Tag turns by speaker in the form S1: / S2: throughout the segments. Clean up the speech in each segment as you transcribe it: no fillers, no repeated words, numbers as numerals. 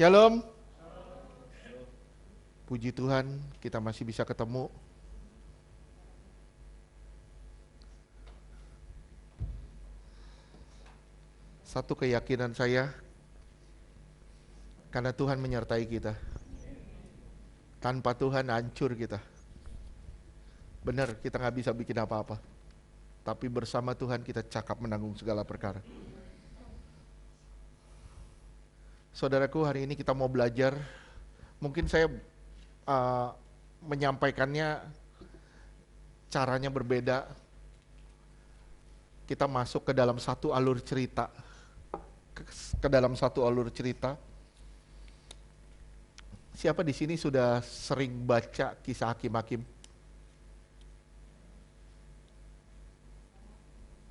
S1: Shalom. Puji Tuhan, kita masih bisa ketemu. Satu keyakinan saya, karena Tuhan menyertai kita. Tanpa Tuhan hancur kita. Benar, kita nggak bisa bikin apa-apa. Tapi bersama Tuhan kita cakap menanggung segala perkara. Saudaraku, hari ini kita mau belajar. Mungkin saya menyampaikannya caranya berbeda. Kita masuk ke dalam satu alur cerita. Ke dalam satu alur cerita. Siapa di sini sudah sering baca kisah Hakim-Hakim?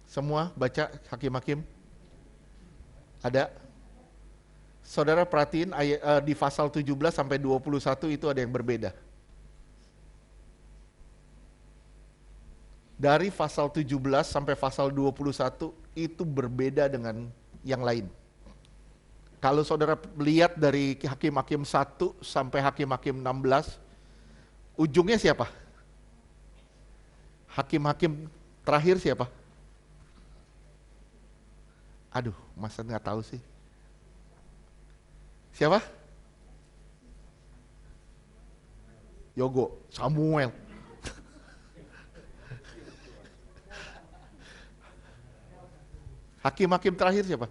S1: Semua baca Hakim-Hakim? Ada? Saudara perhatiin di pasal 17 sampai 21 itu ada yang berbeda. Dari pasal 17 sampai pasal 21 itu berbeda dengan yang lain. Kalau saudara lihat dari Hakim-Hakim 1 sampai Hakim-Hakim 16, ujungnya siapa? Hakim-Hakim terakhir siapa? Aduh, masa nggak tahu sih. Siapa? Yogo, Samuel. Hakim-hakim terakhir siapa?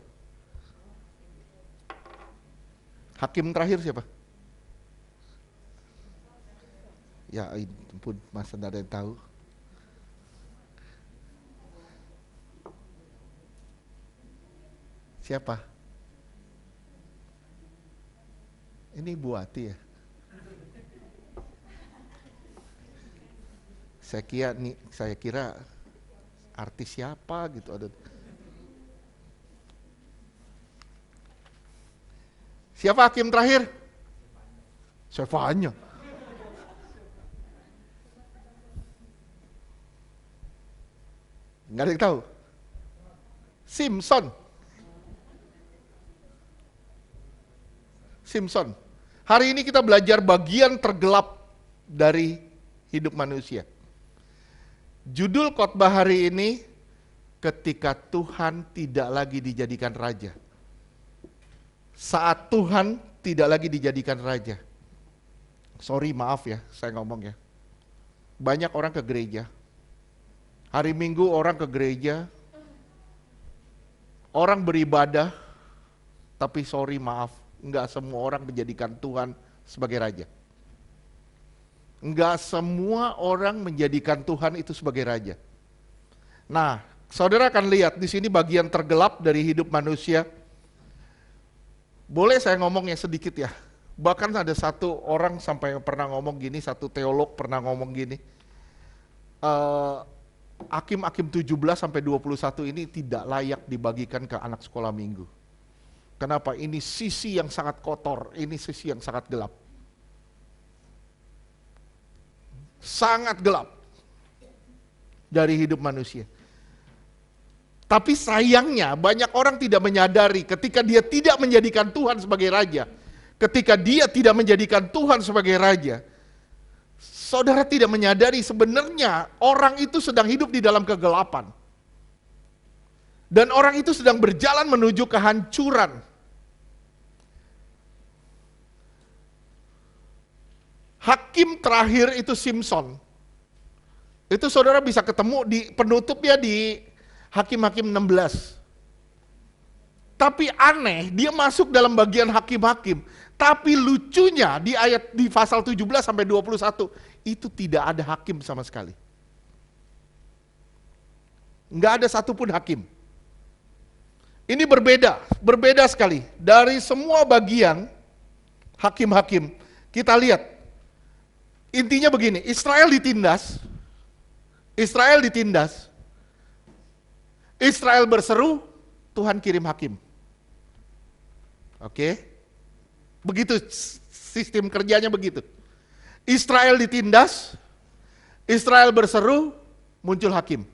S1: Hakim terakhir siapa? Ya ampun, masa nggak ada yang tahu. Siapa? Ini Bu Ati ya? Saya kira artis siapa gitu ada. Siapa hakim terakhir? Stefania. Nggak ada yang tahu. Simpson. Hari ini kita belajar bagian tergelap dari hidup manusia. Judul khotbah hari ini, ketika Tuhan tidak lagi dijadikan raja. Saat Tuhan tidak lagi dijadikan raja. Sorry, maaf ya, saya ngomong ya. Banyak orang ke gereja. Hari Minggu orang ke gereja. Orang beribadah. Tapi sorry, maaf. Enggak semua orang menjadikan Tuhan sebagai raja. Enggak semua orang menjadikan Tuhan itu sebagai raja. Nah, saudara akan lihat di sini bagian tergelap dari hidup manusia. Boleh saya ngomongnya sedikit ya? Bahkan ada satu orang sampai pernah ngomong gini, satu teolog pernah ngomong gini. Hakim-hakim 17 sampai 21 ini tidak layak dibagikan ke anak sekolah minggu. Kenapa? Ini sisi yang sangat kotor, ini sisi yang sangat gelap. Sangat gelap dari hidup manusia. Tapi sayangnya banyak orang tidak menyadari ketika dia tidak menjadikan Tuhan sebagai raja. Ketika dia tidak menjadikan Tuhan sebagai raja, saudara tidak menyadari sebenarnya orang itu sedang hidup di dalam kegelapan. Dan orang itu sedang berjalan menuju kehancuran. Hakim terakhir itu Simpson. Itu saudara bisa ketemu di penutupnya di Hakim-Hakim 16. Tapi aneh, dia masuk dalam bagian hakim-hakim. Tapi lucunya di pasal 17 sampai 21 itu tidak ada hakim sama sekali. Enggak ada satupun hakim. Ini berbeda sekali. Dari semua bagian hakim-hakim, kita lihat. Intinya begini, Israel ditindas, Israel berseru, Tuhan kirim hakim. Oke? Begitu sistem kerjanya begitu. Israel ditindas, Israel berseru, muncul hakim.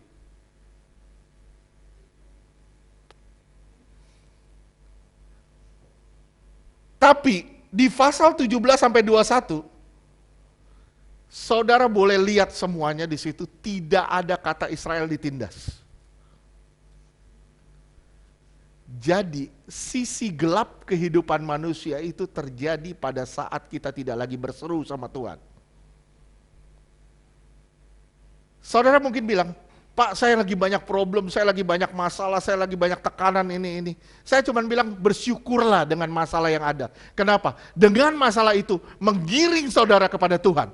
S1: Tapi Di pasal 17 sampai 21, saudara boleh lihat semuanya di situ, tidak ada kata Israel ditindas. Jadi sisi gelap kehidupan manusia itu terjadi pada saat kita tidak lagi berseru sama Tuhan. Saudara mungkin bilang, Pak, saya lagi banyak problem, saya lagi banyak masalah, saya lagi banyak tekanan ini. Saya cuma bilang bersyukurlah dengan masalah yang ada. Kenapa? Dengan masalah itu menggiring saudara kepada Tuhan.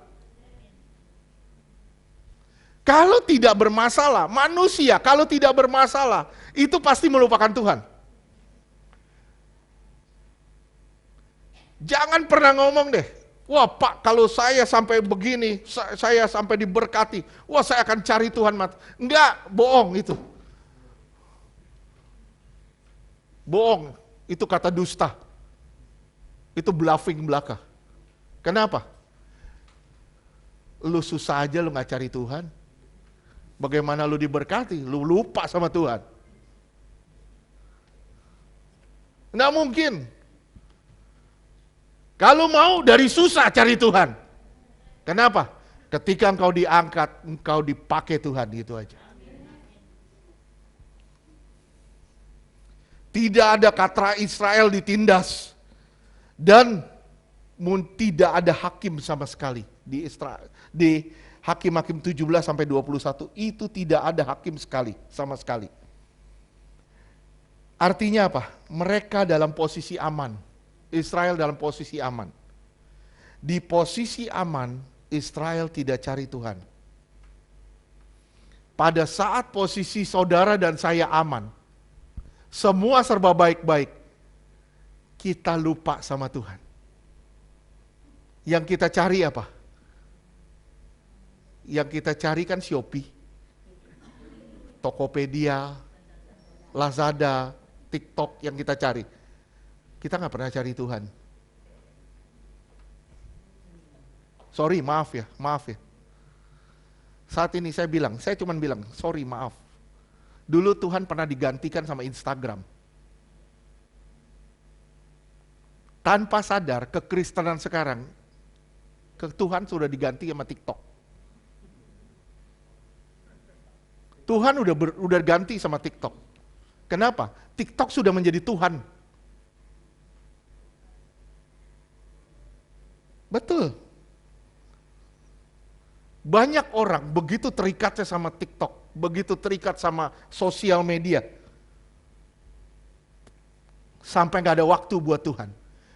S1: Kalau tidak bermasalah, manusia kalau tidak bermasalah, itu pasti melupakan Tuhan. Jangan pernah ngomong deh, wah Pak, kalau saya sampai begini, saya sampai diberkati, wah saya akan cari Tuhan mati. Enggak, bohong itu. Bohong, itu kata dusta. Itu bluffing belaka. Kenapa? Lu susah aja lu gak cari Tuhan. Bagaimana lu diberkati? Lu lupa sama Tuhan. Nggak mungkin. Kalau mau dari susah cari Tuhan. Kenapa? Ketika engkau diangkat, engkau dipakai Tuhan, gitu aja. Tidak ada kata Israel ditindas. Dan tidak ada hakim sama sekali di Israel. Di Hakim-Hakim 17 sampai 21 itu tidak ada hakim sama sekali. Artinya apa? Mereka dalam posisi aman. Israel dalam posisi aman. Di posisi aman, Israel tidak cari Tuhan. Pada saat posisi saudara dan saya aman, semua serba baik-baik, kita lupa sama Tuhan. Yang kita cari apa? Yang kita cari kan Shopee, Tokopedia, Lazada, TikTok yang kita cari. Kita nggak pernah cari Tuhan. Sorry, maaf ya. Saat ini saya cuma bilang, sorry, maaf. Dulu Tuhan pernah digantikan sama Instagram. Tanpa sadar, kekristenan sekarang, Tuhan sudah diganti sama TikTok. Tuhan udah ganti sama TikTok. Kenapa? TikTok sudah menjadi Tuhan. Betul. Banyak orang begitu terikatnya sama TikTok, begitu terikat sama sosial media, sampai gak ada waktu buat Tuhan.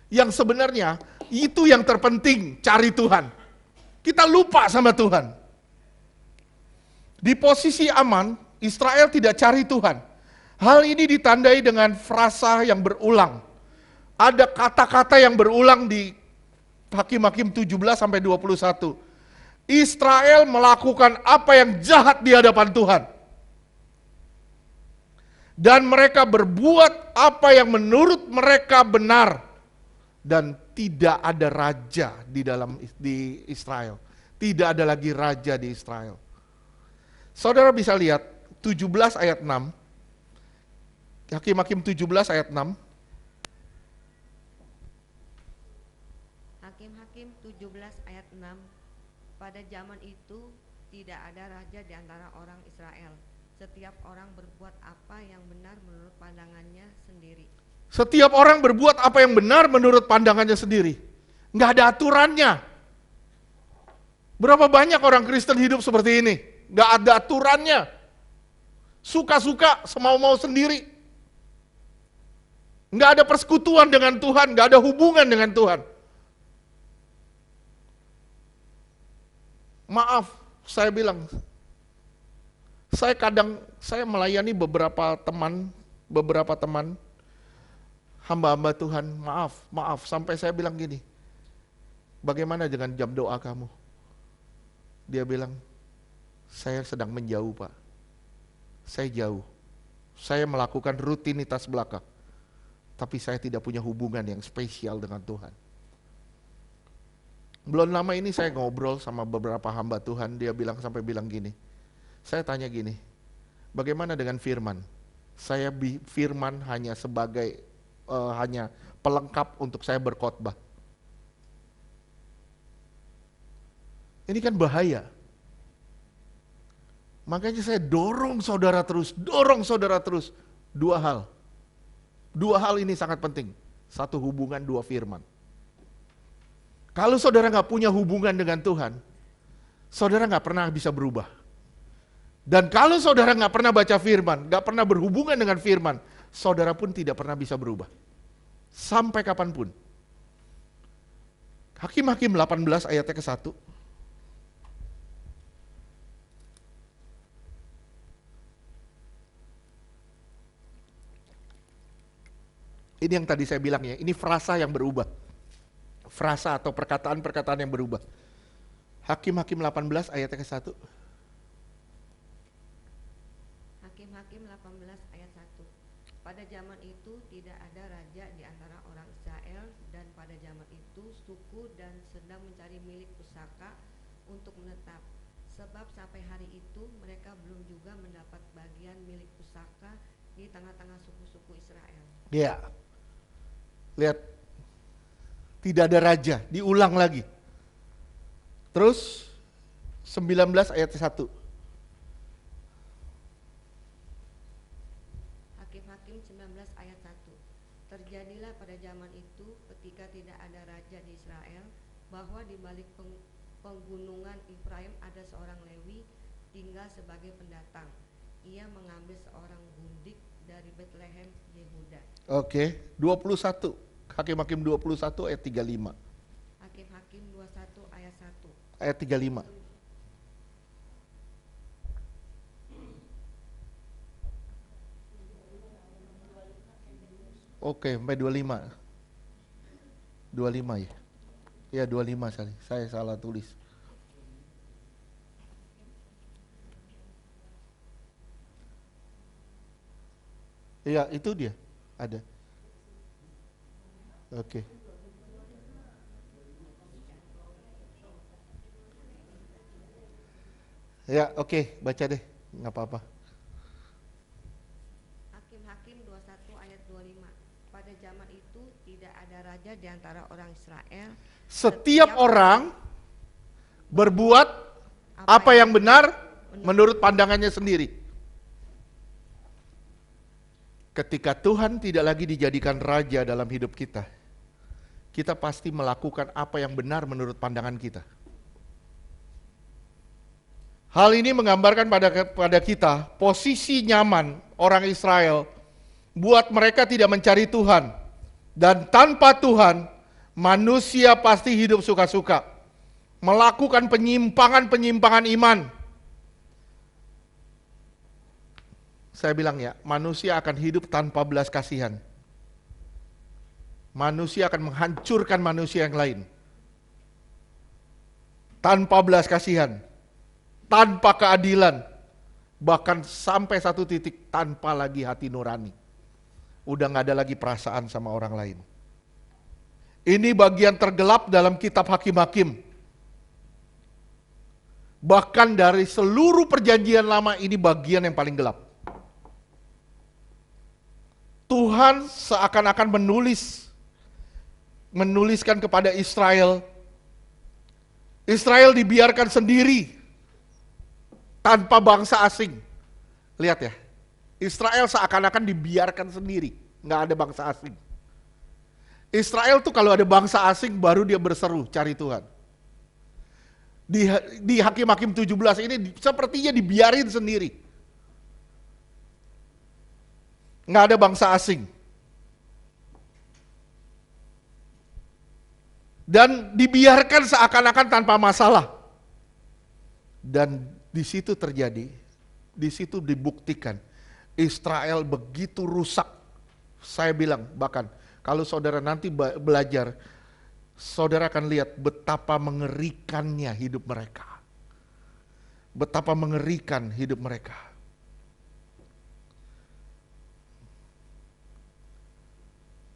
S1: Yang sebenarnya itu yang terpenting, cari Tuhan. Kita lupa sama Tuhan. Di posisi aman, Israel tidak cari Tuhan. Hal ini ditandai dengan frasa yang berulang. Ada kata-kata yang berulang di Hakim-Hakim 17 sampai 21. Israel melakukan apa yang jahat di hadapan Tuhan. Dan mereka berbuat apa yang menurut mereka benar. Dan tidak ada raja di Israel. Tidak ada lagi raja di Israel. Saudara bisa lihat 17 ayat 6. Hakim-Hakim 17 ayat 6.
S2: Hakim-Hakim 17 ayat 6. Pada zaman itu tidak ada raja di antara orang Israel. Setiap orang berbuat apa yang benar menurut pandangannya sendiri.
S1: Setiap orang berbuat apa yang benar menurut pandangannya sendiri. Nggak ada aturannya. Berapa banyak orang Kristen hidup seperti ini? Nggak ada aturannya. Suka-suka, semau-mau sendiri. Nggak ada persekutuan dengan Tuhan, nggak ada hubungan dengan Tuhan. Maaf, saya bilang, saya melayani beberapa teman, hamba-hamba Tuhan, maaf, sampai saya bilang gini, bagaimana dengan jam doa kamu? Dia bilang, saya sedang menjauh Pak, saya jauh, saya melakukan rutinitas belaka, tapi saya tidak punya hubungan yang spesial dengan Tuhan. Belum lama ini saya ngobrol sama beberapa hamba Tuhan, dia sampai bilang gini, saya tanya gini, bagaimana dengan firman? Firman hanya sebagai hanya pelengkap untuk saya berkhotbah. Ini kan bahaya. Makanya saya dorong saudara terus. Dua hal ini sangat penting. Satu, hubungan, dua, firman. Kalau saudara nggak punya hubungan dengan Tuhan, saudara nggak pernah bisa berubah. Dan kalau saudara nggak pernah baca firman, nggak pernah berhubungan dengan firman, saudara pun tidak pernah bisa berubah. Sampai kapanpun. Hakim-Hakim 18 ayatnya ke-1. Ini yang tadi saya bilang ya, ini frasa yang berubah. Frasa atau perkataan-perkataan yang berubah. Hakim-Hakim 18 ayatnya ke-1.
S2: Hakim-Hakim 18 ayat 1. Pada zaman itu tidak ada raja di antara orang Israel, dan pada zaman itu suku dan sedang mencari milik pusaka untuk menetap. Sebab sampai hari itu mereka belum juga mendapat bagian milik pusaka di tengah-tengah suku-suku Israel.
S1: Ya. Lihat. Tidak ada raja, diulang lagi. Terus 19 ayat 1.
S2: Hakim-Hakim 19 ayat 1. Terjadilah pada zaman itu ketika tidak ada raja di Israel, bahwa di balik penggunungan Efraim ada seorang Lewi tinggal sebagai pendatang. Ia mengambil seorang gundik dari Bethlehem, Yehuda.
S1: Oke, 21. Hakim-Hakim 21 ayat 35.
S2: Hakim-Hakim 21 ayat 1.
S1: Ayat 35. Oke, sampai 25. 25 ya. Ya 25 saya salah tulis. Iya, itu dia. Ada. Oke. Ya, oke, baca deh. Nggak apa-apa.
S2: Hakim-Hakim 21 ayat 25. Pada zaman itu tidak ada raja di antara orang Israel.
S1: Setiap orang berbuat apa yang benar menurut pandangannya sendiri. Ketika Tuhan tidak lagi dijadikan raja dalam hidup kita, kita pasti melakukan apa yang benar menurut pandangan kita. Hal ini menggambarkan pada kita posisi nyaman orang Israel buat mereka tidak mencari Tuhan. Dan tanpa Tuhan, manusia pasti hidup suka-suka, melakukan penyimpangan-penyimpangan iman. Saya bilang ya, manusia akan hidup tanpa belas kasihan. Manusia akan menghancurkan manusia yang lain. Tanpa belas kasihan, tanpa keadilan, bahkan sampai satu titik tanpa lagi hati nurani. Udah gak ada lagi perasaan sama orang lain. Ini bagian tergelap dalam kitab Hakim-Hakim. Bahkan dari seluruh perjanjian lama, ini bagian yang paling gelap. Tuhan seakan-akan menuliskan kepada Israel. Israel dibiarkan sendiri tanpa bangsa asing. Lihat ya, Israel seakan-akan dibiarkan sendiri, nggak ada bangsa asing. Israel tuh kalau ada bangsa asing baru dia berseru cari Tuhan. Di Hakim-Hakim 17 ini sepertinya dibiarin sendiri. Nggak ada bangsa asing. Dan dibiarkan seakan-akan tanpa masalah. Dan di situ terjadi, di situ dibuktikan Israel begitu rusak. Saya bilang bahkan kalau saudara nanti belajar, saudara akan lihat betapa mengerikannya hidup mereka. Betapa mengerikan hidup mereka.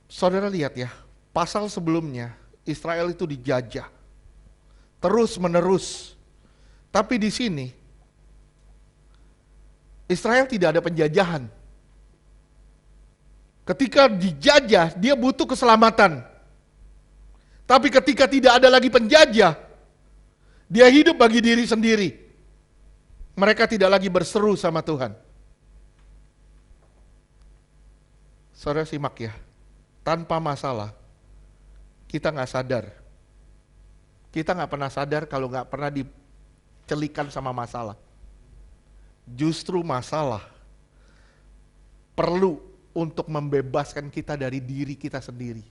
S1: Saudara lihat ya, pasal sebelumnya Israel itu dijajah terus menerus. Tapi di sini Israel tidak ada penjajahan. Ketika dijajah, dia butuh keselamatan. Tapi ketika tidak ada lagi penjajah, Dia hidup bagi diri sendiri. Mereka tidak lagi berseru sama Tuhan. Saudara simak ya, tanpa masalah, kita nggak sadar. Kita nggak pernah sadar kalau nggak pernah dicelikan sama masalah. Justru masalah perlu untuk membebaskan kita dari diri kita sendiri.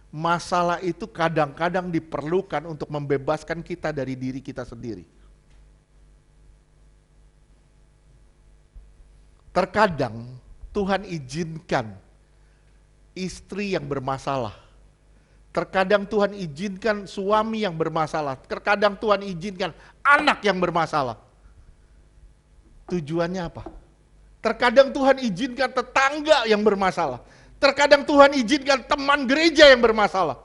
S1: Masalah itu kadang-kadang diperlukan untuk membebaskan kita dari diri kita sendiri. Terkadang Tuhan izinkan istri yang bermasalah. Terkadang Tuhan izinkan suami yang bermasalah. Terkadang Tuhan izinkan anak yang bermasalah. Tujuannya apa? Terkadang Tuhan izinkan tetangga yang bermasalah. Terkadang Tuhan izinkan teman gereja yang bermasalah.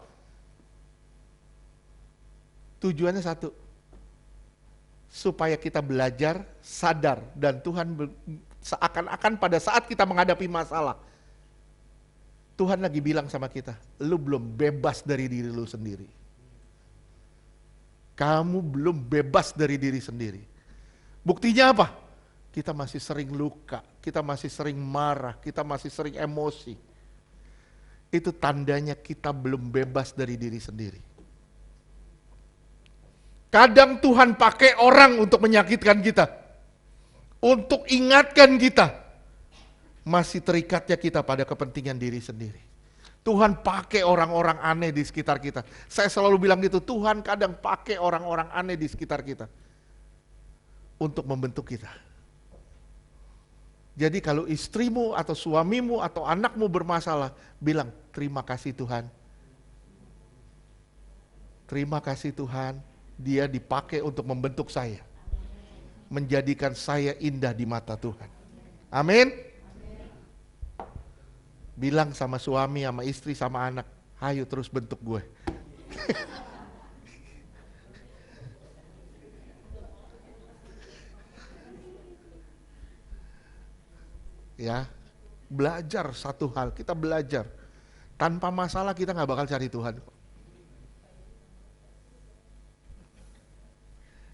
S1: Tujuannya satu, supaya kita belajar, sadar, dan Tuhan seakan-akan pada saat kita menghadapi masalah, Tuhan lagi bilang sama kita, lu belum bebas dari diri lu sendiri. Kamu belum bebas dari diri sendiri. Buktinya apa? Kita masih sering luka, kita masih sering marah, kita masih sering emosi. Itu tandanya kita belum bebas dari diri sendiri. Kadang Tuhan pakai orang untuk menyakitkan kita, untuk ingatkan kita, masih terikatnya kita pada kepentingan diri sendiri. Tuhan pakai orang-orang aneh di sekitar kita. Saya selalu bilang gitu, Tuhan kadang pakai orang-orang aneh di sekitar kita untuk membentuk kita. Jadi kalau istrimu atau suamimu atau anakmu bermasalah, bilang terima kasih Tuhan. Terima kasih Tuhan, dia dipakai untuk membentuk saya. Menjadikan saya indah di mata Tuhan. Amin. Bilang sama suami, sama istri, sama anak, ayo terus bentuk gue. Ya, belajar satu hal, kita belajar. Tanpa masalah kita nggak bakal cari Tuhan.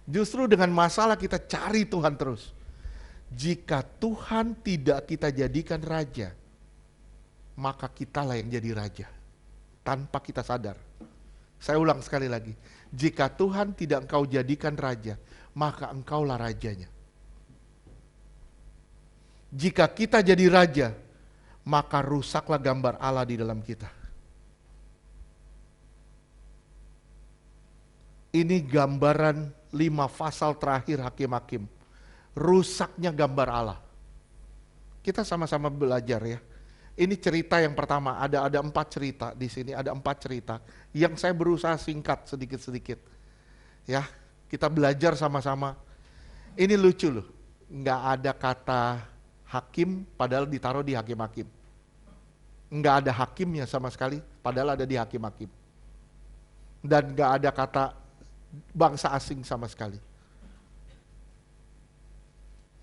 S1: Justru dengan masalah kita cari Tuhan terus. Jika Tuhan tidak kita jadikan raja, maka kitalah yang jadi raja. Tanpa kita sadar. Saya ulang sekali lagi. Jika Tuhan tidak engkau jadikan raja, maka engkaulah rajanya. Jika kita jadi raja, maka rusaklah gambar Allah di dalam kita. Ini gambaran 5 pasal terakhir Hakim-Hakim. Rusaknya gambar Allah. Kita sama-sama belajar ya. Ini cerita yang pertama, ada 4 cerita di sini, ada 4 cerita yang saya berusaha singkat sedikit-sedikit. Ya, kita belajar sama-sama. Ini lucu loh. Nggak ada kata hakim padahal ditaruh di Hakim-Hakim. Nggak ada hakimnya sama sekali padahal ada di Hakim-Hakim. Dan nggak ada kata bangsa asing sama sekali.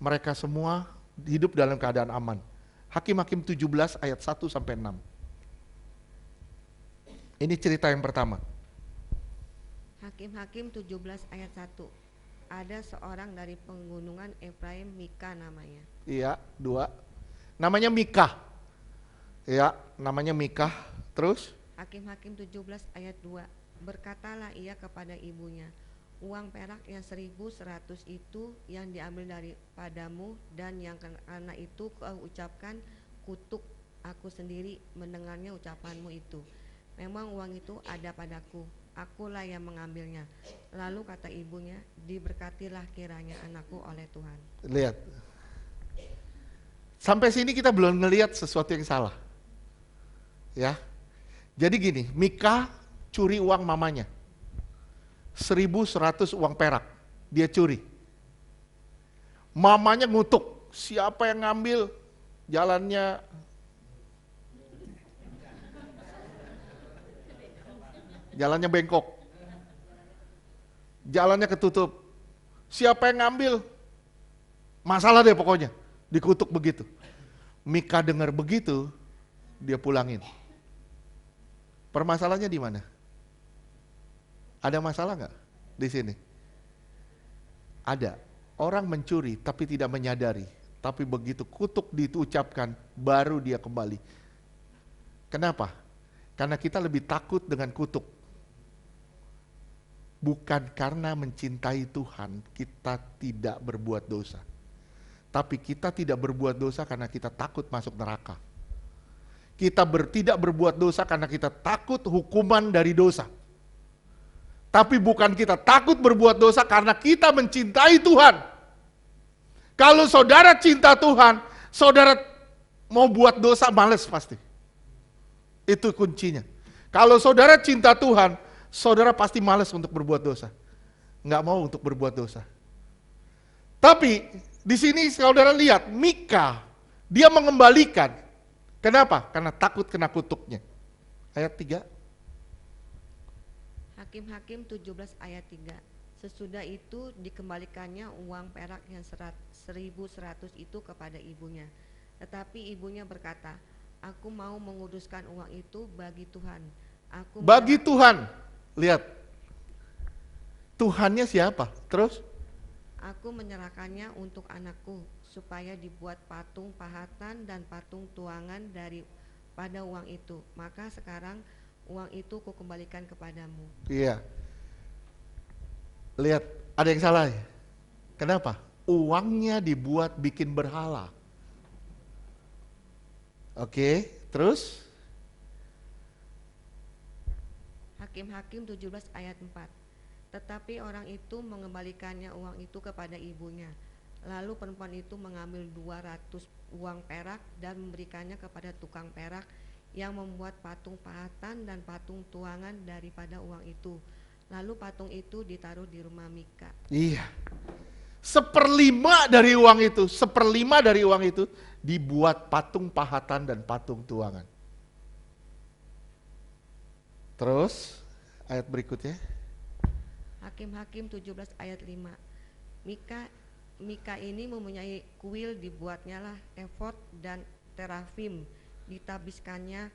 S1: Mereka semua hidup dalam keadaan aman. Hakim-Hakim 17 ayat 1 sampai 6. Ini cerita yang pertama.
S2: Hakim-Hakim 17 ayat 1. Ada seorang dari pegunungan Efraim, Mika namanya.
S1: Iya, 2. Namanya Mikah. Iya, namanya Mikah. Terus?
S2: Hakim-Hakim 17 ayat 2. Berkatalah ia kepada ibunya, uang perak yang 1.100 itu yang diambil daripadamu, dan yang karena itu kau ucapkan kutuk aku sendiri mendengarnya ucapanmu itu. Memang uang itu ada padaku, akulah yang mengambilnya. Lalu kata ibunya, diberkatilah kiranya anakku oleh Tuhan.
S1: Lihat. Sampai sini kita belum ngelihat sesuatu yang salah. Ya. Jadi gini, Mika curi uang mamanya. 1.100 uang perak. Dia curi. Mamanya ngutuk, siapa yang ngambil? Jalannya bengkok. Jalannya ketutup. Siapa yang ngambil? Masalah deh pokoknya. Dikutuk begitu. Mika dengar begitu, dia pulangin. Permasalahannya di mana? Ada masalah nggak? di sini? Ada. Orang mencuri tapi tidak menyadari. Tapi begitu kutuk diucapkan, baru dia kembali. Kenapa? Karena kita lebih takut dengan kutuk. Bukan karena mencintai Tuhan, kita tidak berbuat dosa. Tapi kita tidak berbuat dosa karena kita takut masuk neraka. Kita tidak berbuat dosa karena kita takut hukuman dari dosa. Tapi bukan kita takut berbuat dosa karena kita mencintai Tuhan. Kalau saudara cinta Tuhan, saudara mau buat dosa males pasti. Itu kuncinya. Kalau saudara cinta Tuhan, saudara pasti males untuk berbuat dosa. Nggak mau untuk berbuat dosa. Tapi di sini saudara lihat, Mika, dia mengembalikan. Kenapa? Karena takut kena kutuknya. Ayat 3.
S2: Hakim-Hakim 17 ayat 3. Sesudah itu dikembalikannya uang perak yang 1.100 itu kepada ibunya. Tetapi ibunya berkata, aku mau menguduskan uang itu bagi Tuhan.
S1: Bagi Tuhan. Lihat. Tuhannya siapa? Terus?
S2: Aku menyerahkannya untuk anakku, supaya dibuat patung pahatan dan patung tuangan pada uang itu. Maka sekarang uang itu kukembalikan kepadamu.
S1: Iya. Lihat, ada yang salah ya? Kenapa? Uangnya dibuat bikin berhala. Oke, terus?
S2: Hakim-Hakim 17 ayat 4. Tetapi orang itu mengembalikannya uang itu kepada ibunya. Lalu perempuan itu mengambil 200 uang perak dan memberikannya kepada tukang perak yang membuat patung pahatan dan patung tuangan daripada uang itu. Lalu patung itu ditaruh di rumah Mika.
S1: Iya. 1/5 dari uang itu, 1/5 dari uang itu dibuat patung pahatan dan patung tuangan. Terus ayat berikutnya.
S2: Hakim-Hakim 17 ayat 5. Mika ini mempunyai kuil, dibuatnya lah efod dan terafim. Ditabiskannya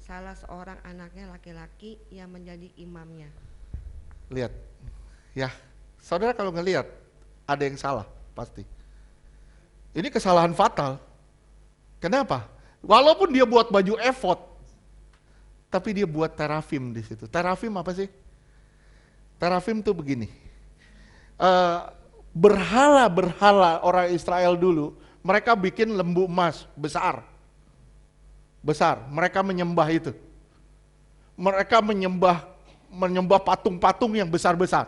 S2: salah seorang anaknya laki-laki yang menjadi imamnya.
S1: Lihat, ya, saudara kalau ngelihat ada yang salah pasti. Ini kesalahan fatal. Kenapa? Walaupun dia buat baju efod, tapi dia buat terafim di situ. Terafim apa sih? Terafim tuh begini. Berhala-berhala orang Israel dulu, mereka bikin lembu emas besar. Mereka menyembah itu. Mereka menyembah patung-patung yang besar-besar.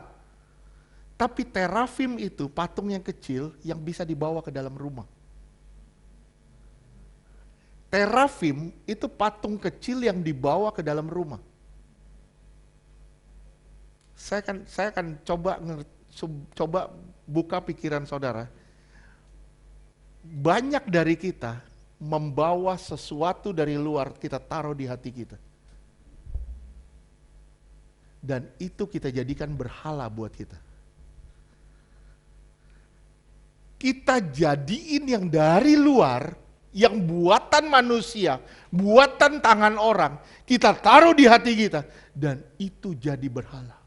S1: Tapi terafim itu patung yang kecil yang bisa dibawa ke dalam rumah. Terafim itu patung kecil yang dibawa ke dalam rumah. Saya akan coba buka pikiran saudara. Banyak dari kita membawa sesuatu dari luar, kita taruh di hati kita. Dan itu kita jadikan berhala buat kita. Kita jadiin yang dari luar, yang buatan manusia, buatan tangan orang, kita taruh di hati kita, dan itu jadi berhala.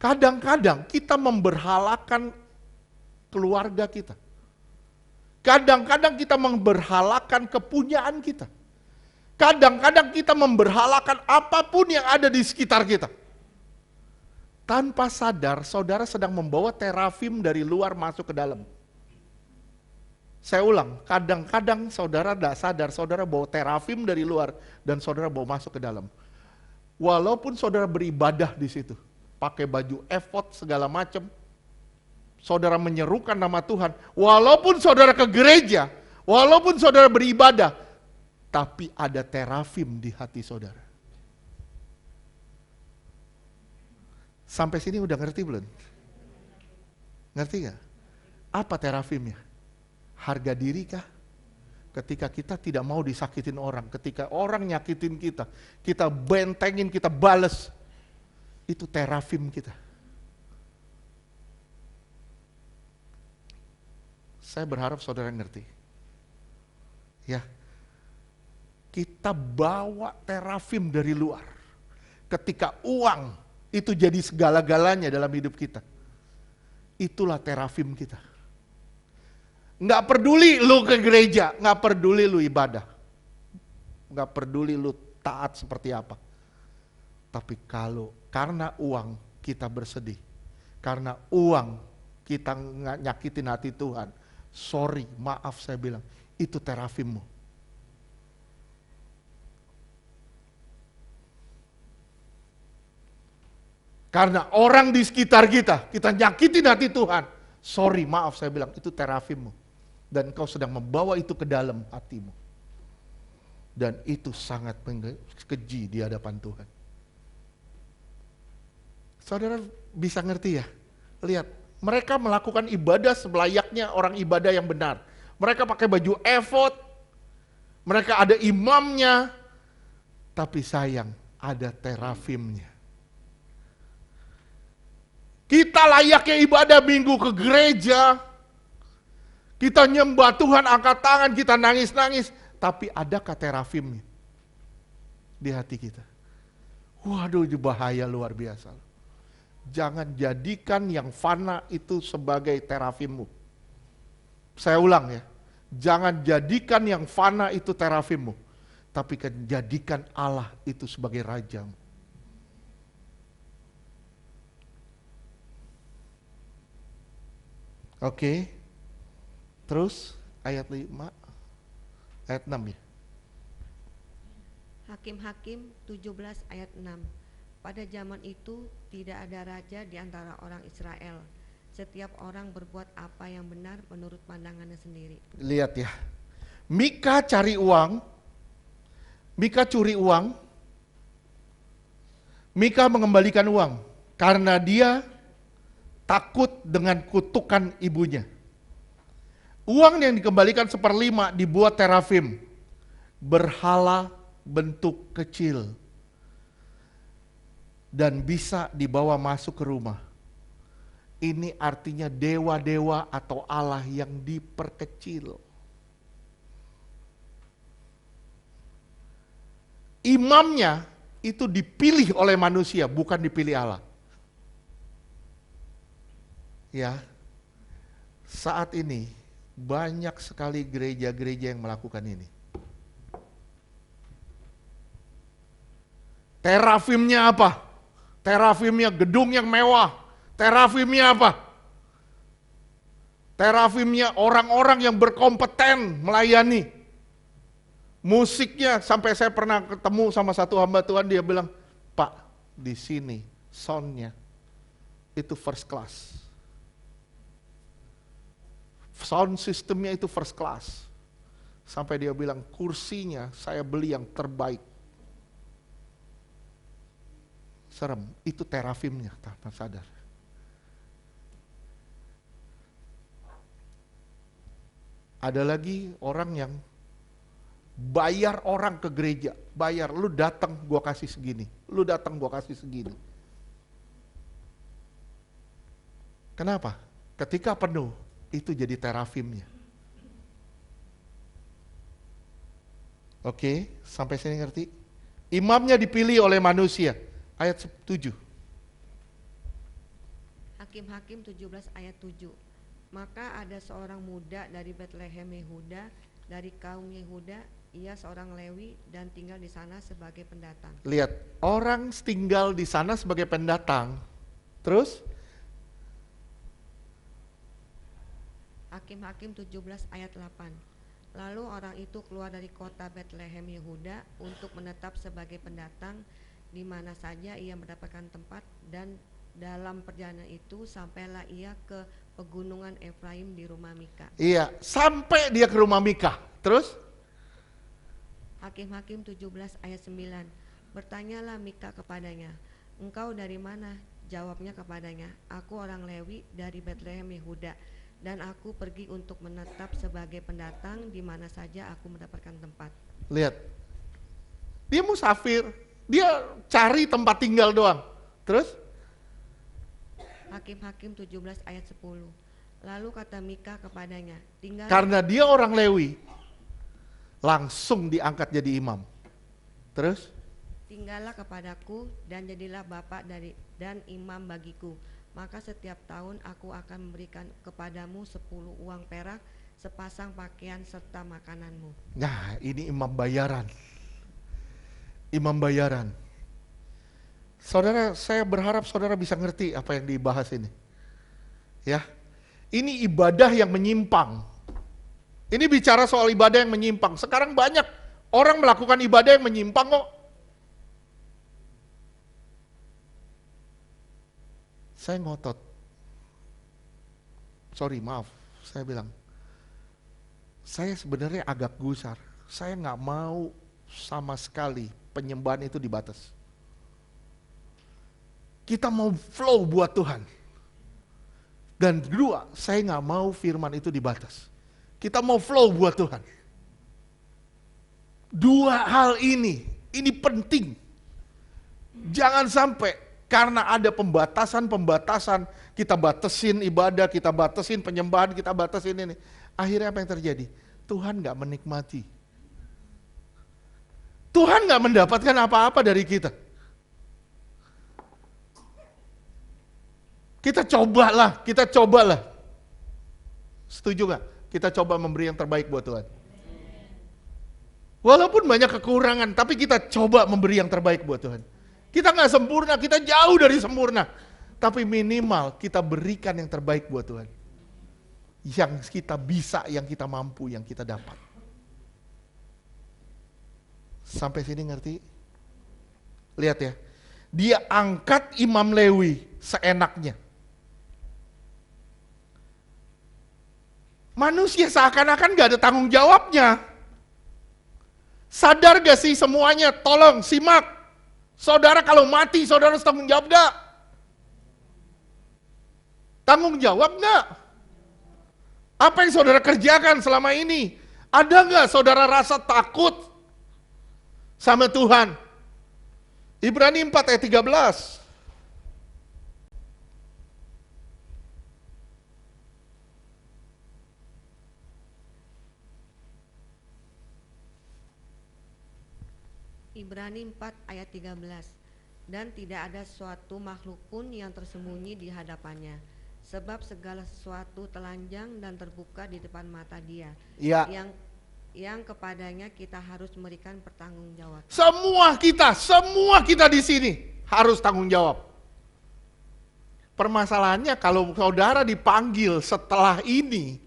S1: Kadang-kadang kita memberhalakan keluarga kita. Kadang-kadang kita memberhalakan kepunyaan kita. Kadang-kadang kita memberhalakan apapun yang ada di sekitar kita. Tanpa sadar, saudara sedang membawa terafim dari luar masuk ke dalam. Saya ulang, kadang-kadang saudara tidak sadar, saudara bawa terafim dari luar dan saudara bawa masuk ke dalam. Walaupun saudara beribadah di situ, pakai baju efod segala macam, saudara menyerukan nama Tuhan, walaupun saudara ke gereja, walaupun saudara beribadah, tapi ada terafim di hati saudara. Sampai sini udah ngerti belum? Ngerti gak? Apa terafimnya? Harga diri kah? Ketika kita tidak mau disakitin orang, ketika orang nyakitin kita, kita bentengin, kita bales. Itu terafim kita. Saya berharap saudara ngerti. Ya, kita bawa terafim dari luar. ketika uang itu jadi segala-galanya dalam hidup kita. Itulah terafim kita. Nggak peduli lu ke gereja, nggak peduli lu ibadah. Nggak peduli lu taat seperti apa. Tapi kalau karena uang kita bersedih, karena uang kita nyakitin hati Tuhan, sorry, maaf saya bilang, itu terafimmu. Karena orang di sekitar kita nyakitin hati Tuhan. Sorry, maaf saya bilang, itu terafimmu. Dan kau sedang membawa itu ke dalam hatimu. Dan itu sangat keji di hadapan Tuhan. Saudara bisa ngerti ya? Lihat, mereka melakukan ibadah selayaknya orang ibadah yang benar. Mereka pakai baju efod, mereka ada imamnya, tapi sayang, ada terafimnya. Kita layaknya ibadah minggu ke gereja, kita nyembah Tuhan, angkat tangan, kita nangis-nangis, tapi adakah terafimnya di hati kita? Waduh, itu bahaya luar biasa. Jangan jadikan yang fana itu sebagai terafimmu. Saya ulang ya, jangan jadikan yang fana itu terafimmu, tapi jadikan Allah itu sebagai rajamu. Oke, terus ayat 5, ayat 6 ya.
S2: Hakim-Hakim 17 ayat 6. Pada zaman itu tidak ada raja di antara orang Israel. Setiap orang berbuat apa yang benar menurut pandangannya sendiri.
S1: Lihat ya, Mika cari uang, Mika curi uang, Mika mengembalikan uang karena dia takut dengan kutukan ibunya. Uang yang dikembalikan 1/5 dibuat terafim, berhala bentuk kecil, dan bisa dibawa masuk ke rumah. Ini artinya dewa-dewa atau Allah yang diperkecil. Imamnya itu dipilih oleh manusia, bukan dipilih Allah. Ya, saat ini banyak sekali gereja-gereja yang melakukan ini. Terafimnya apa? Terafimnya gedung yang mewah. Terafimnya apa? Terafimnya orang-orang yang berkompeten melayani. Musiknya, sampai saya pernah ketemu sama satu hamba Tuhan, dia bilang, Pak, di sini soundnya itu first class. Sound systemnya itu first class. Sampai dia bilang, kursinya saya beli yang terbaik. Serem, itu terafimnya, tanpa sadar. Ada lagi orang yang bayar orang ke gereja, bayar, lu datang gua kasih segini, lu datang gua kasih segini. Kenapa? Ketika penuh, itu jadi terafimnya. Oke, sampai sini ngerti? Imamnya dipilih oleh manusia. Ayat 7.
S2: Hakim-Hakim 17 ayat 7. Maka ada seorang muda dari Betlehem Yehuda, dari kaum Yehuda, ia seorang Lewi dan tinggal di sana sebagai pendatang.
S1: Lihat, orang tinggal di sana sebagai pendatang. Terus?
S2: Hakim-Hakim 17 ayat 8. Lalu orang itu keluar dari kota Betlehem Yehuda untuk menetap sebagai pendatang di mana saja ia mendapatkan tempat, dan dalam perjalanan itu sampailah ia ke pegunungan Efraim di rumah Mika.
S1: Iya, sampai dia ke rumah Mika. Terus?
S2: Hakim-Hakim 17 ayat 9. Bertanyalah Mika kepadanya, engkau dari mana? Jawabnya kepadanya, aku orang Lewi dari Betlehem Yehuda, dan aku pergi untuk menetap sebagai pendatang di mana saja aku mendapatkan tempat.
S1: Lihat, dia musafir, dia cari tempat tinggal doang. Terus?
S2: Hakim-Hakim 17 ayat 10. Lalu kata Mika kepadanya, tinggal.
S1: Karena dia orang Lewi, langsung diangkat jadi imam. Terus?
S2: Tinggallah kepadaku dan jadilah bapak dan imam bagiku. Maka setiap tahun aku akan memberikan kepadamu 10 uang perak, sepasang pakaian serta makananmu.
S1: Nah, ini imam bayaran. Imam bayaran. Saudara, saya berharap saudara bisa ngerti apa yang dibahas ini. Ya. Ini ibadah yang menyimpang. Ini bicara soal ibadah yang menyimpang. Sekarang banyak orang melakukan ibadah yang menyimpang kok. Saya ngotot. Sorry, maaf. Saya bilang. Saya sebenarnya agak gusar. Saya nggak mau sama sekali penyembahan itu dibatas. Kita mau flow buat Tuhan. Dan kedua, saya nggak mau firman itu dibatas. Kita mau flow buat Tuhan. Dua hal ini penting. Jangan sampai karena ada pembatasan, kita batasin ibadah, kita batasin penyembahan, kita batasin ini. Akhirnya apa yang terjadi? Tuhan gak menikmati. Tuhan gak mendapatkan apa-apa dari kita. Kita cobalah. Setuju gak? Kita coba memberi yang terbaik buat Tuhan. Walaupun banyak kekurangan, tapi kita coba memberi yang terbaik buat Tuhan. Kita gak sempurna, kita jauh dari sempurna. Tapi minimal kita berikan yang terbaik buat Tuhan. Yang kita bisa, yang kita mampu, yang kita dapat. Sampai sini ngerti? Lihat ya. Dia angkat Imam Lewi seenaknya. Manusia seakan-akan gak ada tanggung jawabnya. Sadar gak sih semuanya? Tolong simak. Saudara kalau mati, saudara harus tanggung jawab gak? Tanggung jawab gak? Apa yang saudara kerjakan selama ini? Ada gak saudara rasa takut sama Tuhan? Ibrani 4 ayat 13.
S2: Ibrani 4 ayat 13. Dan tidak ada suatu makhluk pun yang tersembunyi di hadapannya, sebab segala sesuatu telanjang dan terbuka di depan mata Dia.
S1: Ya.
S2: Yang kepadanya kita harus memberikan pertanggungjawab.
S1: Semua kita di sini harus tanggung jawab. Permasalahannya kalau saudara dipanggil setelah ini,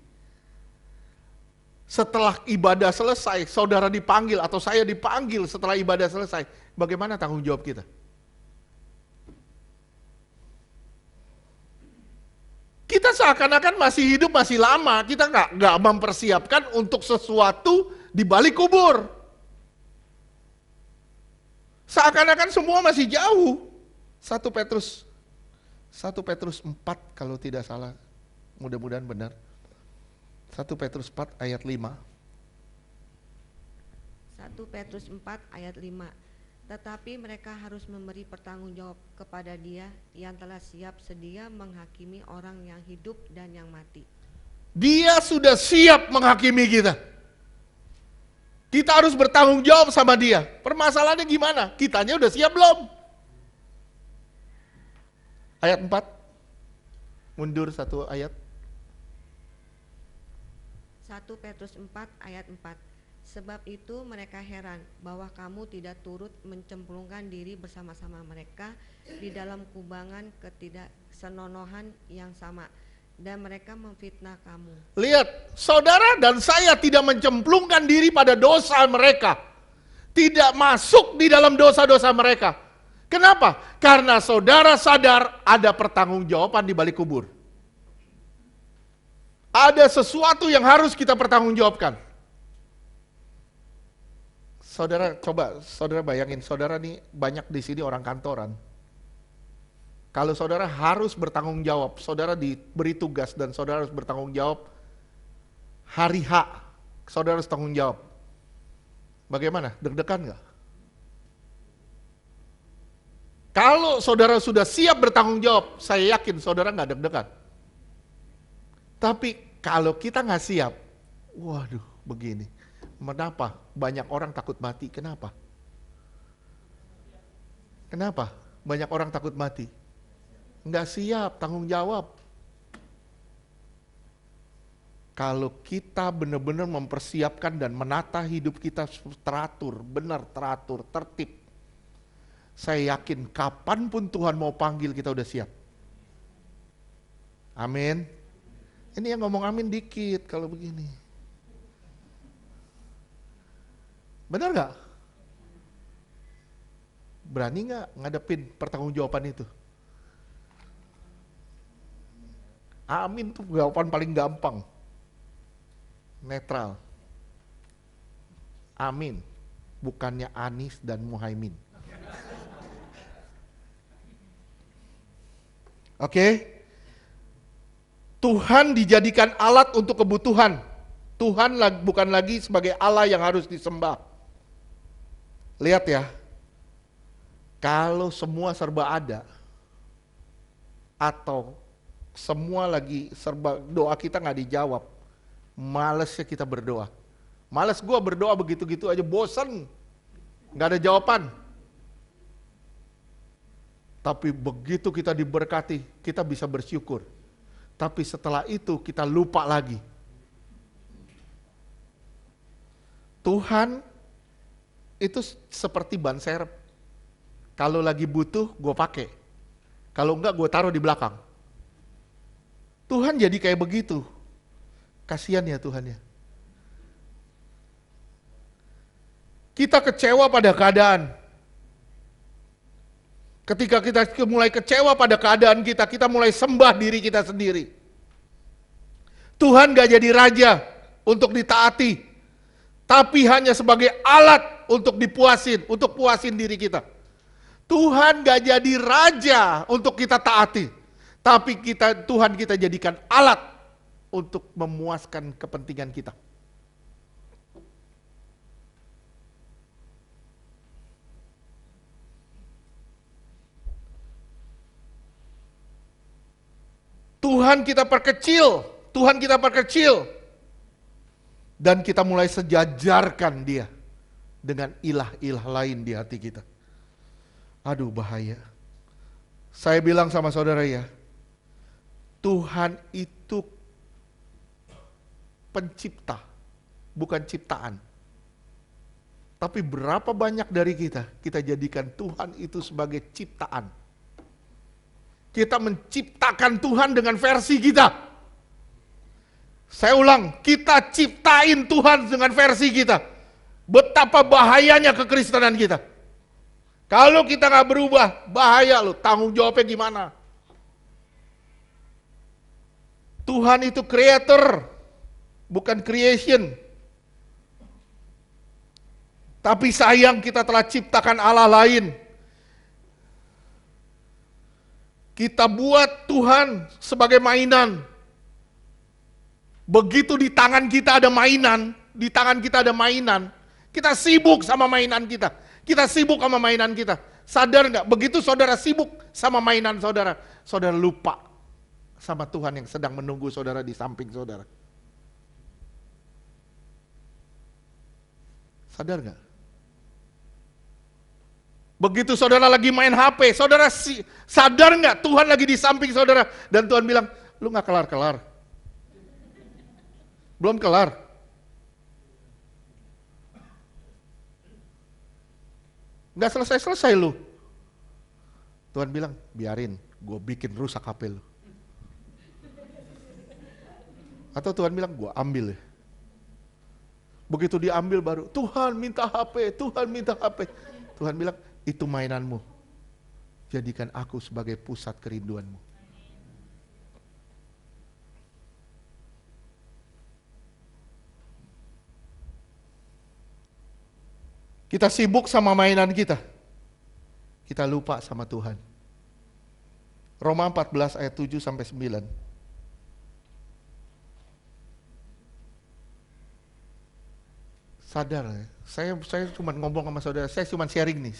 S1: setelah ibadah selesai, saudara dipanggil atau saya dipanggil setelah ibadah selesai, bagaimana tanggung jawab kita? Kita seakan-akan masih hidup, masih lama, kita nggak mempersiapkan untuk sesuatu di balik kubur. Seakan-akan semua masih jauh. 1 Petrus 4 kalau tidak salah, mudah-mudahan benar. 1 Petrus 4 ayat 5.
S2: 1 Petrus 4 ayat 5. Tetapi mereka harus memberi pertanggungjawab kepada Dia yang telah siap sedia menghakimi orang yang hidup dan yang mati.
S1: Dia sudah siap menghakimi kita. Kita harus bertanggung jawab sama Dia. Permasalahannya gimana? Kitanya udah siap belum? Ayat 4. Mundur 1 ayat.
S2: 1 Petrus 4 ayat 4. Sebab itu mereka heran bahwa kamu tidak turut mencemplungkan diri bersama-sama mereka di dalam kubangan ketidaksenonohan yang sama, dan mereka memfitnah kamu.
S1: Lihat, saudara dan saya tidak mencemplungkan diri pada dosa mereka. Tidak masuk di dalam dosa-dosa mereka. Kenapa? Karena saudara sadar ada pertanggungjawaban di balik kubur. Ada sesuatu yang harus kita pertanggungjawabkan. Saudara bayangin, saudara nih banyak di sini orang kantoran. Kalau saudara harus bertanggung jawab, saudara diberi tugas dan saudara harus bertanggung jawab hari H, saudara harus tanggung jawab. Bagaimana? Deg-degan nggak? Kalau saudara sudah siap bertanggung jawab, saya yakin saudara nggak deg-degan. Tapi kalau kita nggak siap, waduh begini. Kenapa? Banyak orang takut mati. Kenapa? Kenapa? Banyak orang takut mati. Nggak siap tanggung jawab. Kalau kita benar-benar mempersiapkan dan menata hidup kita teratur, benar teratur, tertib. Saya yakin kapanpun Tuhan mau panggil kita udah siap. Amin. Ini yang ngomong amin dikit kalau begini. Benar gak? Berani gak ngadepin pertanggungjawaban itu? Amin tuh jawaban paling gampang. Netral. Amin. Bukannya Anies dan Muhaimin. Oke? Tuhan dijadikan alat untuk kebutuhan. Tuhan bukan lagi sebagai Allah yang harus disembah. Lihat ya. Kalau semua serba ada, atau semua lagi serba doa kita nggak dijawab, malesnya kita berdoa. Males gue berdoa begitu-gitu aja, bosen, nggak ada jawaban. Tapi begitu kita diberkati, kita bisa bersyukur. Tapi setelah itu kita lupa lagi. Tuhan itu seperti ban serep. Kalau lagi butuh, gue pakai. Kalau enggak, gue taruh di belakang. Tuhan jadi kayak begitu. Kasihan ya Tuhan ya. Kita kecewa pada keadaan. Ketika kita mulai kecewa pada keadaan kita mulai sembah diri kita sendiri. Tuhan gak jadi raja untuk ditaati, tapi hanya sebagai alat untuk dipuasin, untuk puasin diri kita. Tuhan gak jadi raja untuk kita taati, tapi Tuhan kita jadikan alat untuk memuaskan kepentingan kita. Tuhan kita perkecil, dan kita mulai sejajarkan dia dengan ilah-ilah lain di hati kita. Aduh bahaya. Saya bilang sama saudara ya, Tuhan itu pencipta, bukan ciptaan. Tapi berapa banyak dari kita jadikan Tuhan itu sebagai ciptaan. Kita menciptakan Tuhan dengan versi kita. Saya ulang, kita ciptain Tuhan dengan versi kita. Betapa bahayanya kekristenan kita. Kalau kita gak berubah, bahaya loh, tanggung jawabnya gimana? Tuhan itu creator, bukan creation. Tapi sayang kita telah ciptakan Allah lain. Kita buat Tuhan sebagai mainan. Begitu di tangan kita ada mainan, kita sibuk sama mainan kita. Kita sibuk sama mainan kita. Sadar nggak? Begitu saudara sibuk sama mainan saudara, saudara lupa sama Tuhan yang sedang menunggu saudara di samping saudara. Sadar nggak? Begitu saudara lagi main HP, saudara sadar nggak Tuhan lagi di samping saudara, dan Tuhan bilang, lu nggak kelar-kelar, belum kelar. Nggak selesai-selesai lu. Tuhan bilang, biarin, gue bikin rusak HP lu. Atau Tuhan bilang, gue ambil ya. Begitu diambil baru, Tuhan minta HP, Tuhan minta HP. Tuhan bilang, itu mainanmu. Jadikan aku sebagai pusat kerinduanmu. Kita sibuk sama mainan kita. Kita lupa sama Tuhan. Roma 14 ayat 7 sampai 9. Sadar ya, saya cuma ngomong sama saudara, saya cuma sharing nih,